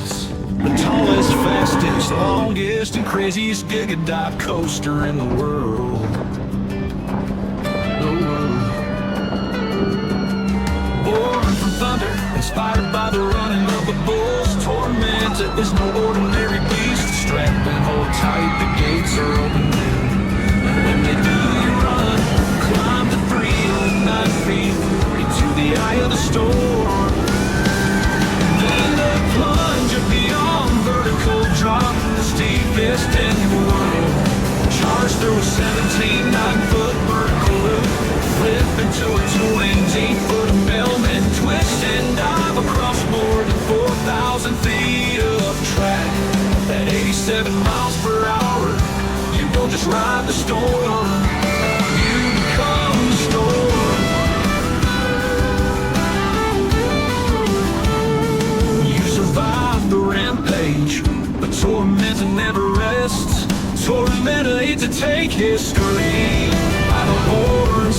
breathless, the tallest, fastest, longest, and craziest giga dive coaster in the world. Born from thunder, inspired by the running of the bulls, Tormenta is no ordinary beast. Strap and hold tight, the gates are open now. And when they do, you run, climb to 309 feet into the eye of the storm. Then the plunge of beyond vertical drop, the steepest in the world. Charge through a 17 9-foot vertical loop, flip into a 20-foot Immelmann twist and dive across more than 4,000 feet of track. At 87 miles per hour, you don't just ride the storm, you become the storm. You survive the rampage, but Tormenta never rests. Tormenta aids to take history by the horn